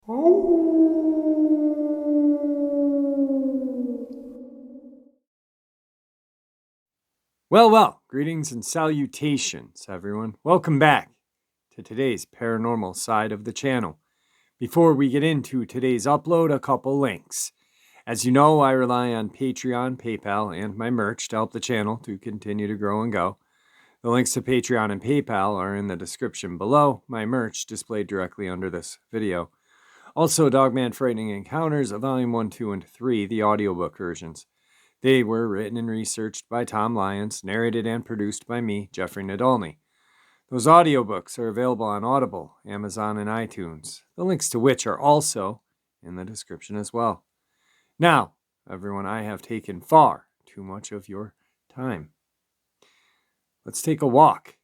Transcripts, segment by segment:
Well, greetings and salutations, everyone. Welcome back to today's paranormal side of the channel. Before we get into today's upload, a couple links. As you know, I rely on Patreon, PayPal, and my merch to help the channel to continue to grow and go. The links to Patreon and PayPal are in the description below, my merch displayed directly under this video. Also, Dogman Frightening Encounters, Volume 1, 2, and 3, the audiobook versions. They were written and researched by Tom Lyons, narrated and produced by me, Jeffrey Nadolny. Those audiobooks are available on Audible, Amazon, and iTunes, the links to which are also in the description as well. Now, everyone, I have taken far too much of your time. Let's take a walk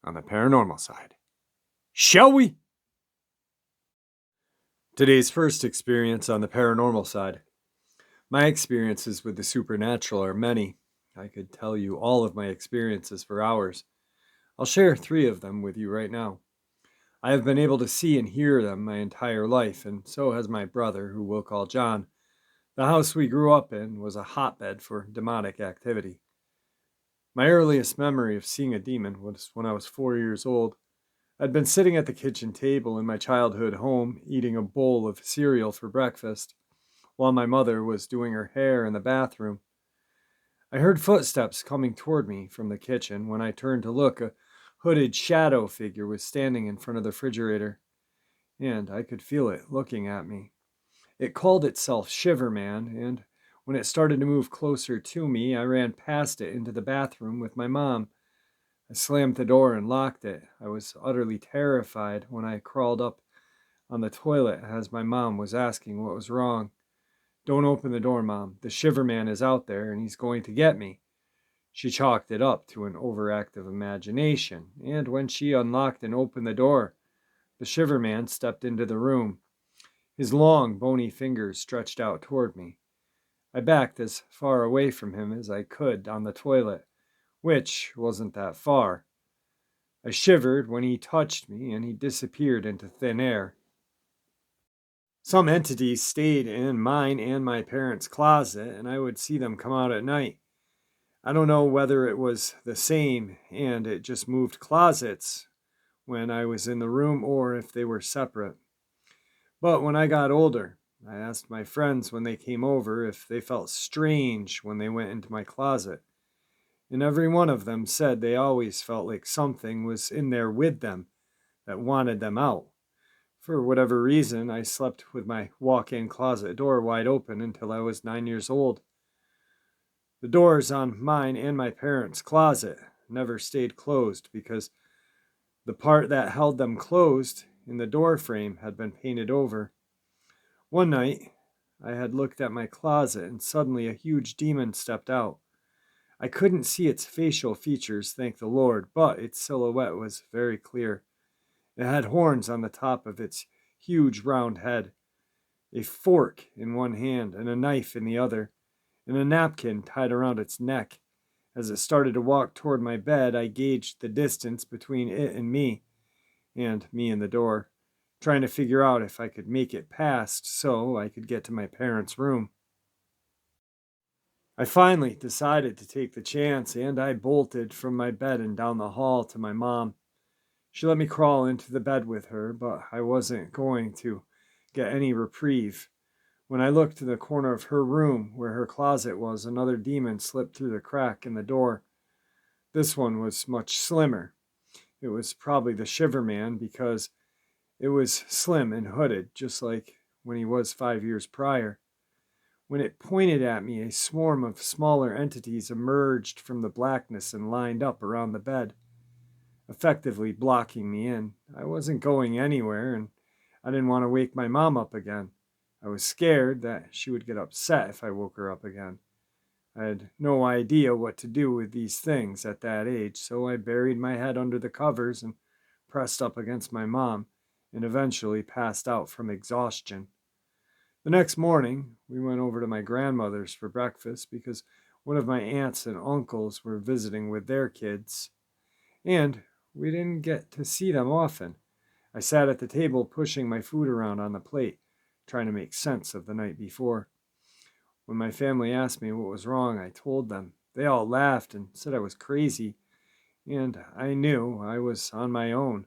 on the paranormal side. Shall we? Today's first experience on the paranormal side. My experiences with the supernatural are many. I could tell you all of my experiences for hours. I'll share 3 of them with you right now. I have been able to see and hear them my entire life, and so has my brother, who we'll call John. The house we grew up in was a hotbed for demonic activity. My earliest memory of seeing a demon was when I was 4 years old. I'd been sitting at the kitchen table in my childhood home, eating a bowl of cereal for breakfast, while my mother was doing her hair in the bathroom. I heard footsteps coming toward me from the kitchen. When I turned to look, a hooded shadow figure was standing in front of the refrigerator, and I could feel it looking at me. It called itself Shiverman, and when it started to move closer to me, I ran past it into the bathroom with my mom. I slammed the door and locked it. I was utterly terrified when I crawled up on the toilet as my mom was asking what was wrong. "Don't open the door, Mom. The Shiverman is out there and he's going to get me." She chalked it up to an overactive imagination, and when she unlocked and opened the door, the Shiverman stepped into the room. His long, bony fingers stretched out toward me. I backed as far away from him as I could on the toilet, which wasn't that far. I shivered when he touched me, and he disappeared into thin air. Some entities stayed in mine and my parents' closet, and I would see them come out at night. I don't know whether it was the same and it just moved closets when I was in the room or if they were separate. But when I got older, I asked my friends when they came over if they felt strange when they went into my closet. And every one of them said they always felt like something was in there with them that wanted them out. For whatever reason, I slept with my walk-in closet door wide open until I was 9 years old. The doors on mine and my parents' closet never stayed closed because the part that held them closed in the door frame had been painted over. One night, I had looked at my closet and suddenly a huge demon stepped out. I couldn't see its facial features, thank the Lord, but its silhouette was very clear. It had horns on the top of its huge round head, a fork in one hand and a knife in the other, and a napkin tied around its neck. As it started to walk toward my bed, I gauged the distance between it and me and the door, trying to figure out if I could make it past so I could get to my parents' room. I finally decided to take the chance, and I bolted from my bed and down the hall to my mom. She let me crawl into the bed with her, but I wasn't going to get any reprieve. When I looked to the corner of her room, where her closet was, another demon slipped through the crack in the door. This one was much slimmer. It was probably the Shiverman because it was slim and hooded, just like when he was 5 years prior. When it pointed at me, a swarm of smaller entities emerged from the blackness and lined up around the bed, effectively blocking me in. I wasn't going anywhere, and I didn't want to wake my mom up again. I was scared that she would get upset if I woke her up again. I had no idea what to do with these things at that age, so I buried my head under the covers and pressed up against my mom, and eventually passed out from exhaustion. The next morning, we went over to my grandmother's for breakfast because one of my aunts and uncles were visiting with their kids, and we didn't get to see them often. I sat at the table pushing my food around on the plate, trying to make sense of the night before. When my family asked me what was wrong, I told them. They all laughed and said I was crazy, and I knew I was on my own.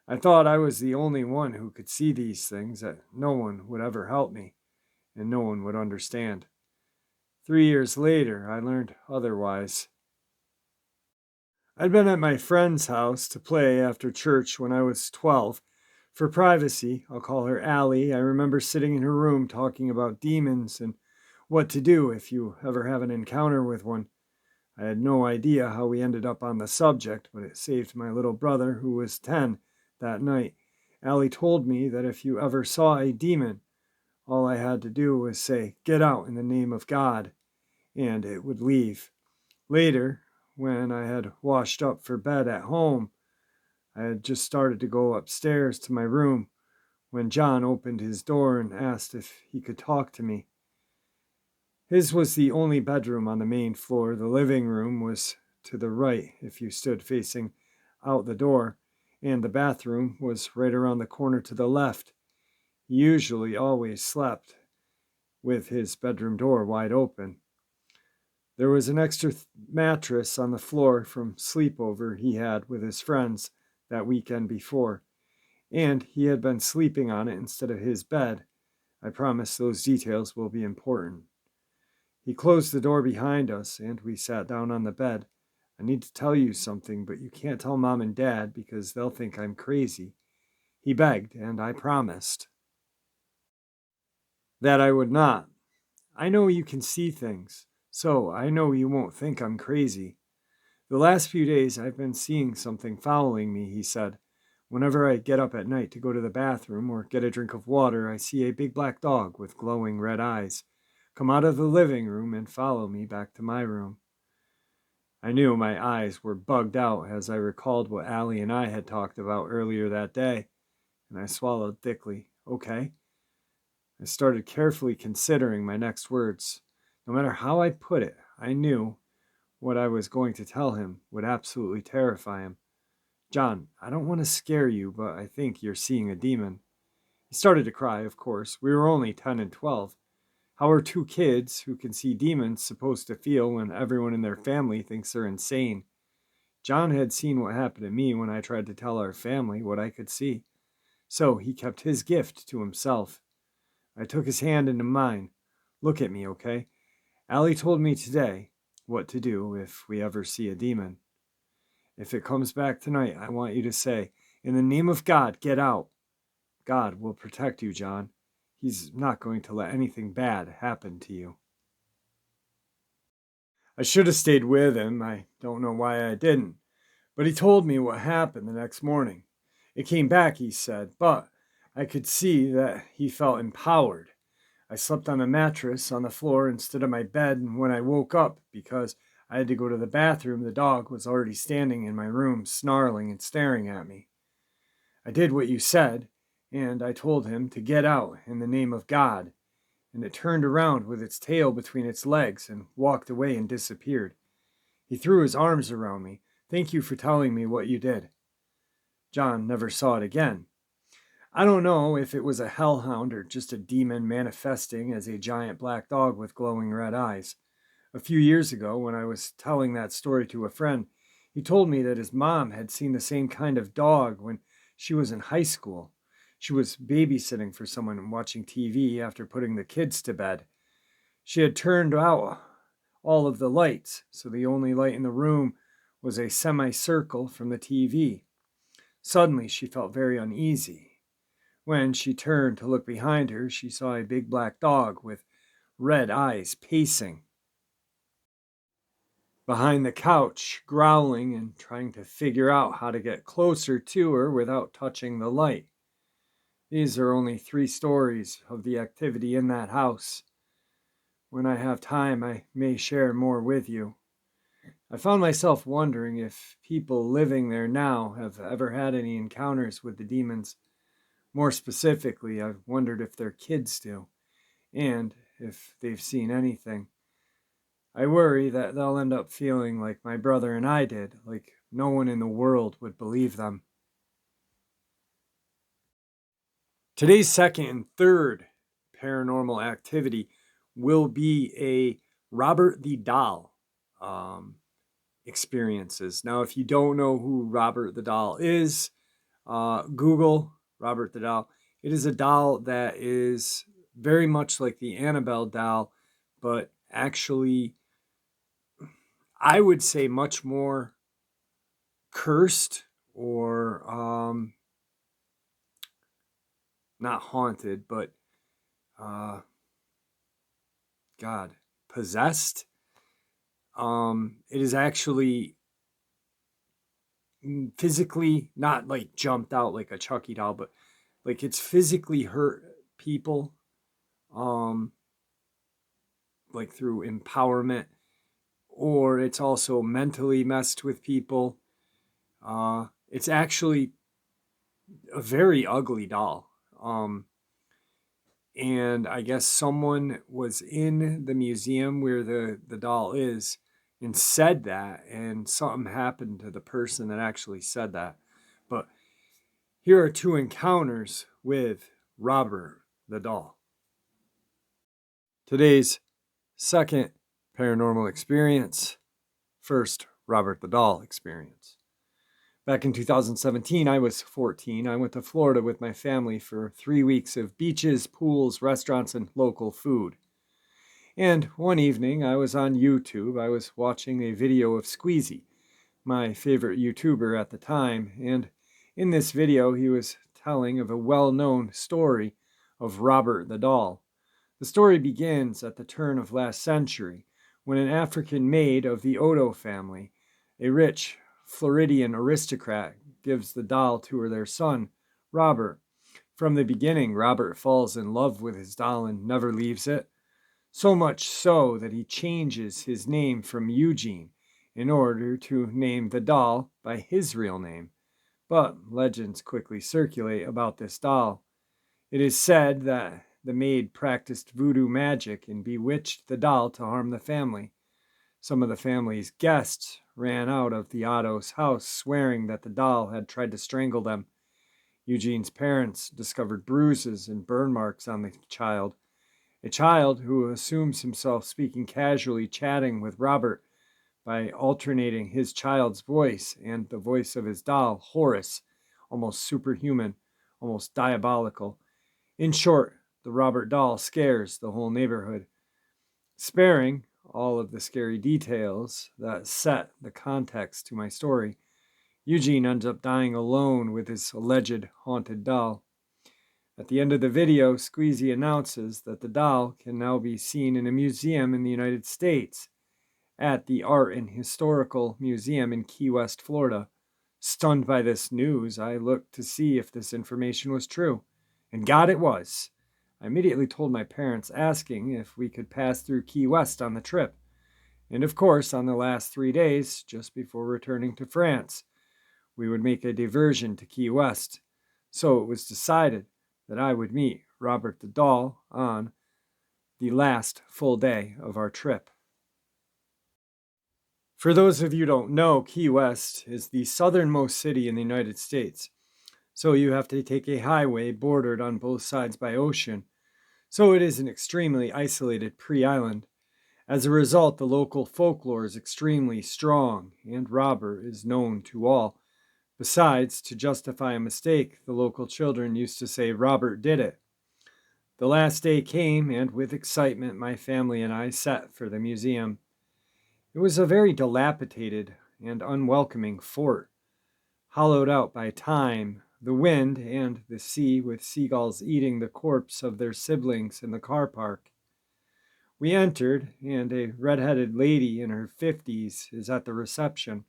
I thought I was the only one who could see these things, that no one would ever help me, and no one would understand. 3 years later, I learned otherwise. I'd been at my friend's house to play after church when I was 12. For privacy, I'll call her Allie. I remember sitting in her room talking about demons and what to do if you ever have an encounter with one. I had no idea how we ended up on the subject, but it saved my little brother, who was 10, that night. Allie told me that if you ever saw a demon, all I had to do was say, "Get out in the name of God," and it would leave. Later, when I had washed up for bed at home, I had just started to go upstairs to my room when John opened his door and asked if he could talk to me. His was the only bedroom on the main floor. The living room was to the right if you stood facing out the door, and the bathroom was right around the corner to the left. He usually always slept with his bedroom door wide open. There was an extra mattress on the floor from sleepover he had with his friends that weekend before, and he had been sleeping on it instead of his bed. I promise those details will be important. He closed the door behind us, and we sat down on the bed. "I need to tell you something, but you can't tell Mom and Dad because they'll think I'm crazy," he begged, and I promised that I would not. "I know you can see things, so I know you won't think I'm crazy. The last few days I've been seeing something following me," he said. "Whenever I get up at night to go to the bathroom or get a drink of water, I see a big black dog with glowing red eyes come out of the living room and follow me back to my room." I knew my eyes were bugged out as I recalled what Allie and I had talked about earlier that day, and I swallowed thickly. Okay. I started carefully considering my next words. No matter how I put it, I knew what I was going to tell him would absolutely terrify him. "John, I don't want to scare you, but I think you're seeing a demon." He started to cry, of course. We were only 10 and 12. How are two kids who can see demons supposed to feel when everyone in their family thinks they're insane? John had seen what happened to me when I tried to tell our family what I could see, so he kept his gift to himself. I took his hand into mine. "Look at me, okay? Allie told me today what to do if we ever see a demon. If it comes back tonight, I want you to say, 'In the name of God, get out.' God will protect you, John. He's not going to let anything bad happen to you." I should have stayed with him. I don't know why I didn't. But he told me what happened the next morning. It came back, he said, but I could see that he felt empowered. I slept on a mattress on the floor instead of my bed, and when I woke up, because I had to go to the bathroom, the dog was already standing in my room, snarling and staring at me. I did what you said, and I told him to get out in the name of God, and it turned around with its tail between its legs and walked away and disappeared. He threw his arms around me. "Thank you for telling me what you did." John never saw it again. I don't know if it was a hellhound or just a demon manifesting as a giant black dog with glowing red eyes. A few years ago, when I was telling that story to a friend, he told me that his mom had seen the same kind of dog when she was in high school. She was babysitting for someone and watching TV after putting the kids to bed. She had turned out all of the lights, so the only light in the room was a semicircle from the TV. Suddenly, she felt very uneasy. When she turned to look behind her, she saw a big black dog with red eyes pacing behind the couch, growling and trying to figure out how to get closer to her without touching the light. These are only 3 stories of the activity in that house. When I have time, I may share more with you. I found myself wondering if people living there now have ever had any encounters with the demons. More specifically, I've wondered if their kids do, and if they've seen anything. I worry that they'll end up feeling like my brother and I did, like no one in the world would believe them. Today's second and third paranormal activity will be a Robert the Doll experiences. Now, if you don't know who Robert the Doll is, Google Robert the Doll. It is a doll that is very much like the Annabelle doll, but actually, I would say much more cursed or not haunted, but uh, God, possessed. It is actually physically not like jumped out like a Chucky doll, but like it's physically hurt people, um, like through empowerment, or it's also mentally messed with people. It's actually a very ugly doll. And I guess someone was in the museum where the doll is and said that, and something happened to the person that actually said that. But here are two encounters with Robert the doll. Today's second paranormal experience. First, Robert the doll experience. Back in 2017, I was 14. I went to Florida with my family for 3 weeks of beaches, pools, restaurants, and local food. And one evening, I was on YouTube. I was watching a video of Squeezy, my favorite YouTuber at the time. And in this video, he was telling of a well-known story of Robert the doll. The story begins at the turn of last century, when an African maid of the Odo family, a rich Floridian aristocrat, gives the doll to their son, Robert. From the beginning, Robert falls in love with his doll and never leaves it, so much so that he changes his name from Eugene in order to name the doll by his real name. But legends quickly circulate about this doll. It is said that the maid practiced voodoo magic and bewitched the doll to harm the family. Some of the family's guests ran out of the Otto's house, swearing that the doll had tried to strangle them. Eugene's parents discovered bruises and burn marks on the child. A child who assumes himself speaking casually, chatting with Robert by alternating his child's voice and the voice of his doll, Horace, almost superhuman, almost diabolical. In short, the Robert doll scares the whole neighborhood. Sparing all of the scary details that set the context to my story, Eugene ends up dying alone with his alleged haunted doll. At the end of the video, Squeezy announces that the doll can now be seen in a museum in the United States, at the Art and Historical Museum in Key West, Florida. Stunned by this news, I looked to see if this information was true, and God, it was. I immediately told my parents, asking if we could pass through Key West on the trip. And of course, on the last 3 days, just before returning to France, we would make a diversion to Key West. So it was decided that I would meet Robert the doll on the last full day of our trip. For those of you who don't know, Key West is the southernmost city in the United States. So you have to take a highway bordered on both sides by ocean. So it is an extremely isolated pre-island. As a result, the local folklore is extremely strong, and Robert is known to all. Besides, to justify a mistake, the local children used to say Robert did it. The last day came, and with excitement, my family and I set for the museum. It was a very dilapidated and unwelcoming fort, hollowed out by time, the wind, and the sea, with seagulls eating the corpse of their siblings in the car park. We entered, and a red-headed lady in her 50s is at the reception.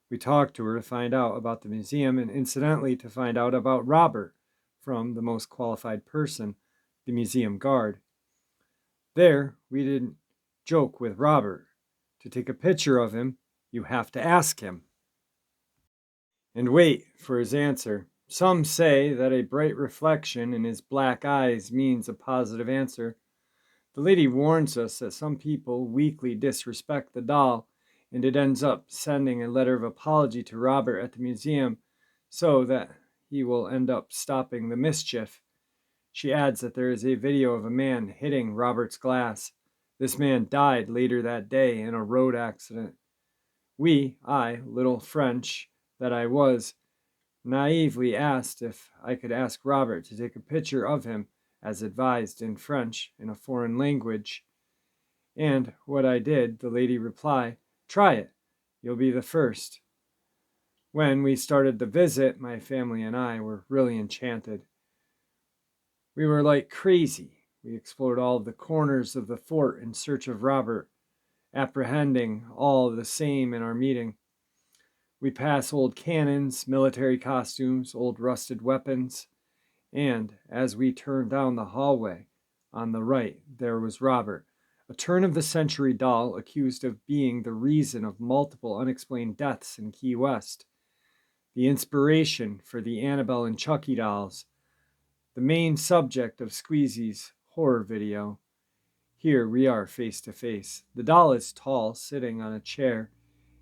We talked to her to find out about the museum and incidentally to find out about Robert from the most qualified person, the museum guard. There, we didn't joke with Robert. To take a picture of him, you have to ask him and wait for his answer. Some say that a bright reflection in his black eyes means a positive answer. The lady warns us that some people weakly disrespect the doll, and it ends up sending a letter of apology to Robert at the museum so that he will end up stopping the mischief. She adds that there is a video of a man hitting Robert's glass. This man died later that day in a road accident. I, little French that I was, naively asked if I could ask Robert to take a picture of him as advised in French in a foreign language. And what I did, the lady replied, "Try it. You'll be the first." When we started the visit, my family and I were really enchanted. We were like crazy. We explored all the corners of the fort in search of Robert, apprehending all the same in our meeting. We passed old cannons, military costumes, old rusted weapons, and as we turned down the hallway, on the right, there was Robert, a turn-of-the-century doll accused of being the reason of multiple unexplained deaths in Key West, the inspiration for the Annabelle and Chucky dolls, the main subject of Squeezy's horror video. Here we are face to face. The doll is tall, sitting on a chair,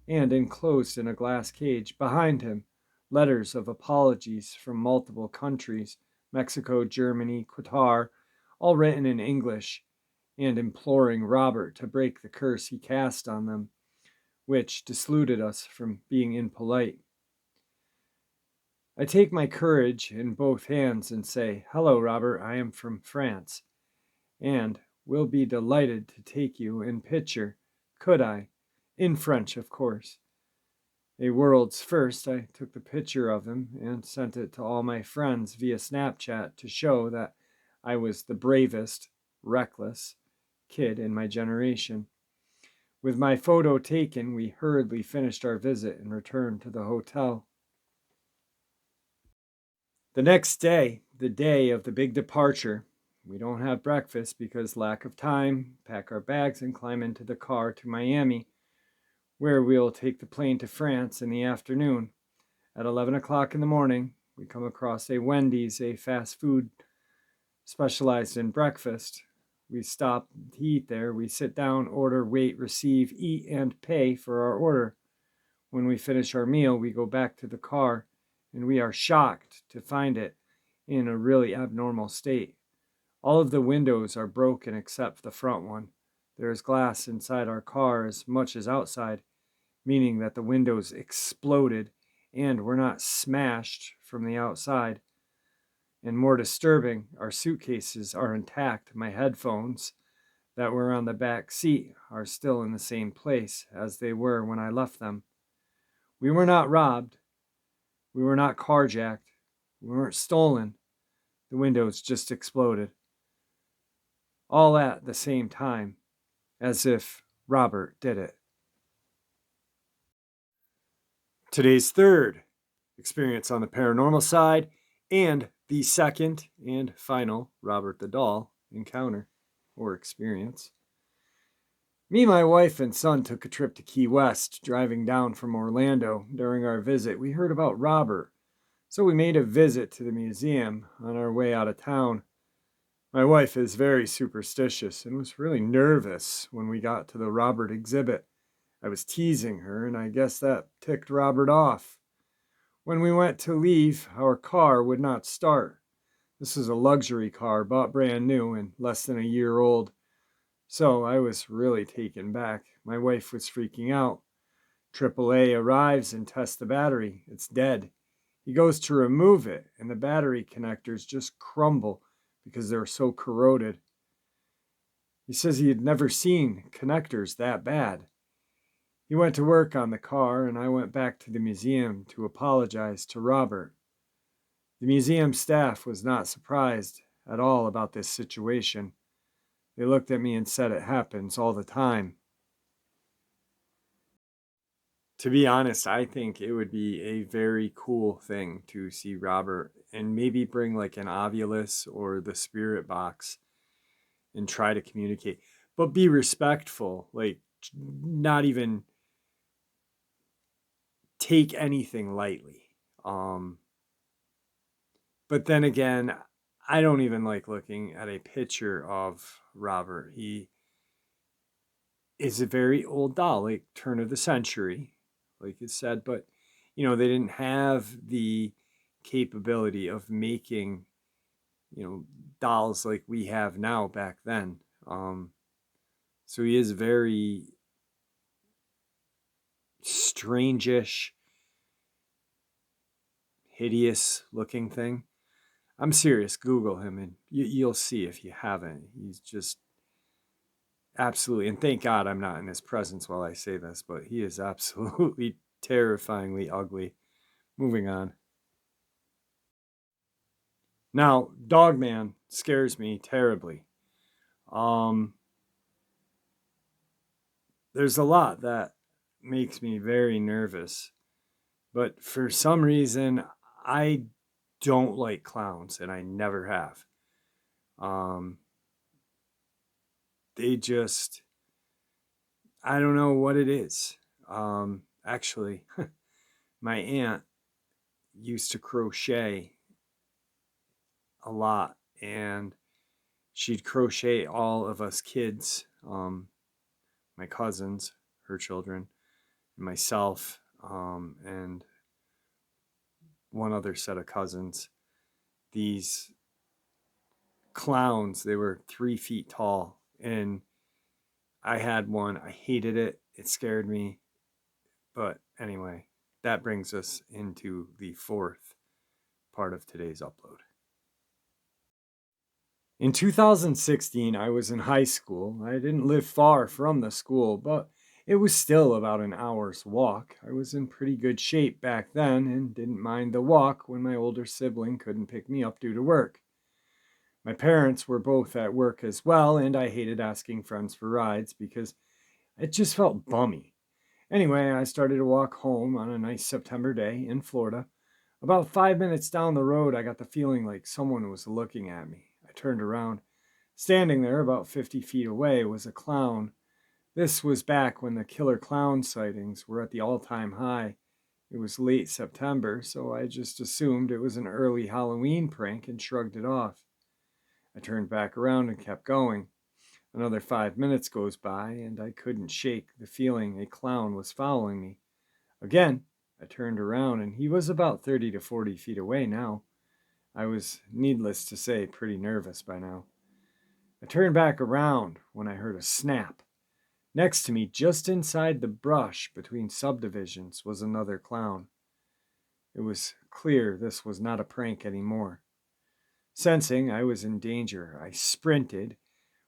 and enclosed in a glass cage. Behind him, letters of apologies from multiple countries, Mexico, Germany, Qatar, all written in English, and imploring Robert to break the curse he cast on them, which dissuaded us from being impolite. I take my courage in both hands and say, "Hello, Robert, I am from France, and will be delighted to take you in picture. Could I?" In French, of course. A world's first, I took the picture of him and sent it to all my friends via Snapchat to show that I was the bravest, reckless kid in my generation. With my photo taken, we hurriedly finished our visit and returned to the hotel. The next day, the day of the big departure, we don't have breakfast because lack of time, pack our bags and climb into the car to Miami, where we'll take the plane to France in the afternoon. At 11 o'clock in the morning, we come across a Wendy's, a fast food specialized in breakfast. We stop to eat there. We sit down, order, wait, receive, eat, and pay for our order. When we finish our meal, we go back to the car, and we are shocked to find it in a really abnormal state. All of the windows are broken except the front one. There is glass inside our car as much as outside, meaning that the windows exploded and were not smashed from the outside. And more disturbing, our suitcases are intact. My headphones that were on the back seat are still in the same place as they were when I left them. We were not robbed. We were not carjacked. We weren't stolen. The windows just exploded. All at the same time, as if Robert did it. Today's third experience on the paranormal side, and the second and final Robert the Doll encounter or experience. Me, my wife, and son took a trip to Key West. Driving down from Orlando during our visit, we heard about Robert, so we made a visit to the museum on our way out of town. My wife is very superstitious and was really nervous when we got to the Robert exhibit. I was teasing her, and I guess that ticked Robert off. When we went to leave, our car would not start. This is a luxury car, bought brand new and less than a year old. So I was really taken back. My wife was freaking out. AAA arrives and tests the battery. It's dead. He goes to remove it, and the battery connectors just crumble because they're so corroded. He says he had never seen connectors that bad. He went to work on the car, and I went back to the museum to apologize to Robert. The museum staff was not surprised at all about this situation. They looked at me and said it happens all the time. To be honest, I think it would be a very cool thing to see Robert and maybe bring like an Ovilus or the spirit box and try to communicate, but be respectful, like not even take anything lightly. But then again, I don't even like looking at a picture of Robert. He is a very old doll, like turn of the century, like it said, but they didn't have the capability of making dolls like we have now back then. So he is very strangish, hideous looking thing. I'm serious. Google him and you'll see if you haven't. He's just absolutely, and thank God I'm not in his presence while I say this, but he is absolutely terrifyingly ugly. Moving on. Now, Dogman scares me terribly. Um, there's a lot that makes me very nervous, but for some reason, I don't like clowns, and I never have. Um, they just, I don't know what it is. Actually, my aunt used to crochet a lot, and she'd crochet all of us kids, my cousins, her children, myself, and one other set of cousins. These clowns, they were 3 feet tall, and I had one. I hated it. It scared me. But anyway, that brings us into the fourth part of today's upload. In 2016, I was in high school. I didn't live far from the school, but it was still about an hour's walk. I was in pretty good shape back then and didn't mind the walk when my older sibling couldn't pick me up due to work. My parents were both at work as well, and I hated asking friends for rides because it just felt bummy. Anyway, I started to walk home on a nice September day in Florida. About 5 minutes down the road, I got the feeling like someone was looking at me. I turned around. Standing there about 50 feet away was a clown. This was back when the killer clown sightings were at the all-time high. It was late September, so I just assumed it was an early Halloween prank and shrugged it off. I turned back around and kept going. Another 5 minutes goes by, and I couldn't shake the feeling a clown was following me. Again, I turned around, and he was about 30 to 40 feet away now. I was, needless to say, pretty nervous by now. I turned back around when I heard a snap. Next to me, just inside the brush between subdivisions, was another clown. It was clear this was not a prank anymore. Sensing I was in danger, I sprinted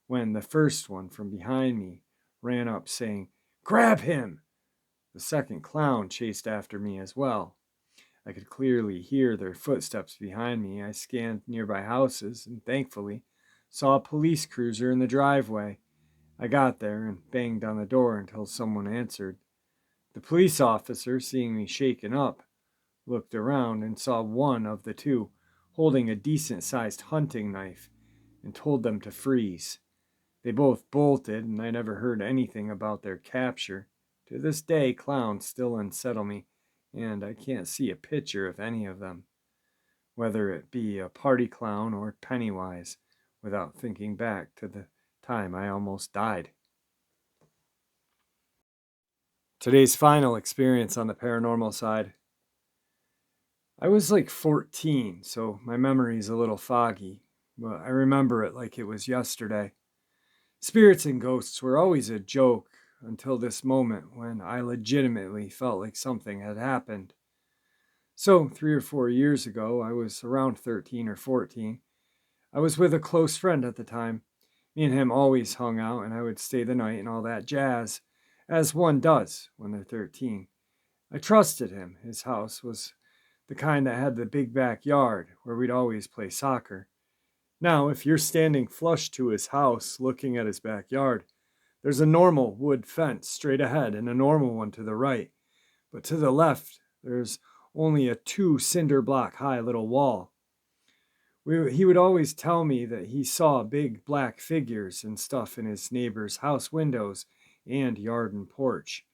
when the first one from behind me ran up saying, "Grab him!" The second clown chased after me as well. I could clearly hear their footsteps behind me. I scanned nearby houses and thankfully saw a police cruiser in the driveway. I got there and banged on the door until someone answered. The police officer, seeing me shaken up, looked around and saw one of the two holding a decent-sized hunting knife and told them to freeze. They both bolted, and I never heard anything about their capture. To this day, clowns still unsettle me, and I can't see a picture of any of them, whether it be a party clown or Pennywise, without thinking back to the time I almost died. Today's final experience on the paranormal side. I was like 14, so my memory's a little foggy, but I remember it like it was yesterday. Spirits and ghosts were always a joke until this moment when I legitimately felt like something had happened. So, 3 or 4 years ago, I was around 13 or 14. I was with a close friend at the time. Me and him always hung out, and I would stay the night and all that jazz, as one does when they're 13. I trusted him. His house was the kind that had the big backyard where we'd always play soccer. Now, if you're standing flush to his house looking at his backyard, there's a normal wood fence straight ahead and a normal one to the right. But to the left, there's only a 2 cinder block high little wall. He would always tell me that he saw big black figures and stuff in his neighbor's house windows and yard and porch.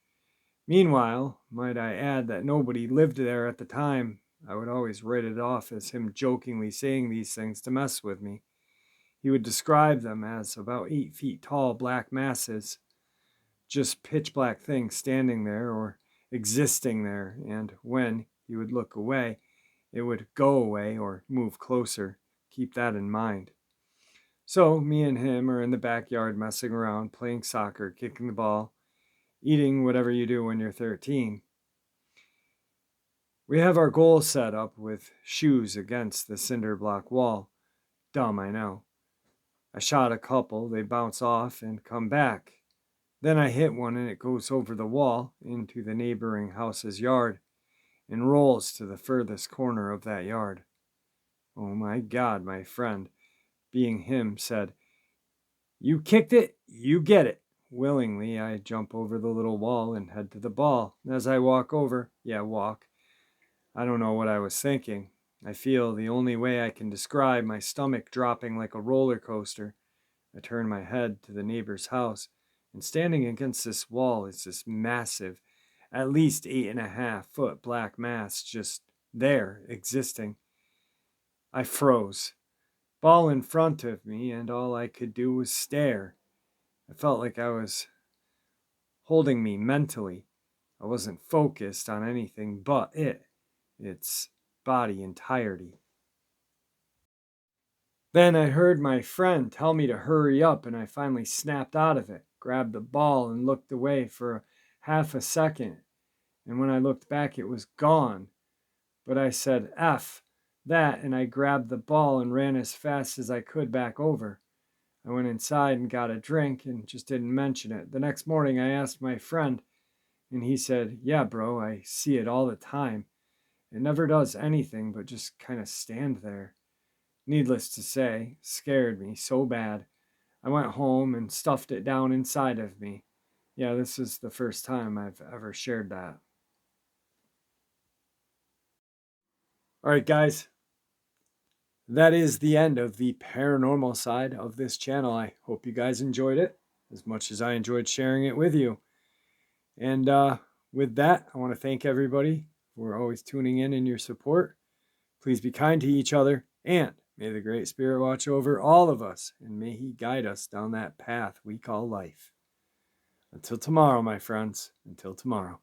Meanwhile, might I add that nobody lived there at the time. I would always write it off as him jokingly saying these things to mess with me. He would describe them as about 8 feet tall black masses, just pitch black things standing there or existing there, and when he would look away, it would go away or move closer, keep that in mind. So me and him are in the backyard messing around, playing soccer, kicking the ball, eating whatever you do when you're 13. We have our goal set up with shoes against the cinder block wall. Dumb, I know. I shot a couple, they bounce off and come back. Then I hit one and it goes over the wall into the neighboring house's yard and rolls to the furthest corner of that yard. Oh my God, my friend, being him, said, "You kicked it, you get it." Willingly, I jump over the little wall and head to the ball. As I walk over, I don't know what I was thinking. I feel the only way I can describe my stomach dropping like a roller coaster. I turn my head to the neighbor's house, and standing against this wall is this massive, at least 8.5 foot black mass just there, existing. I froze. Ball in front of me, and all I could do was stare. I felt like I was holding me mentally. I wasn't focused on anything but its body entirety. Then I heard my friend tell me to hurry up, and I finally snapped out of it, grabbed the ball, and looked away for half a second. And when I looked back, it was gone. But I said, F that, and I grabbed the ball and ran as fast as I could back over. I went inside and got a drink and just didn't mention it. The next morning, I asked my friend, and he said, "Yeah, bro, I see it all the time. It never does anything but just kind of stand there." Needless to say, scared me so bad. I went home and stuffed it down inside of me. Yeah, this is the first time I've ever shared that. All right, guys. That is the end of the paranormal side of this channel. I hope you guys enjoyed it as much as I enjoyed sharing it with you. And with that, I want to thank everybody for always tuning in and your support. Please be kind to each other, and may the Great Spirit watch over all of us, and may He guide us down that path we call life. Until tomorrow, my friends. Until tomorrow.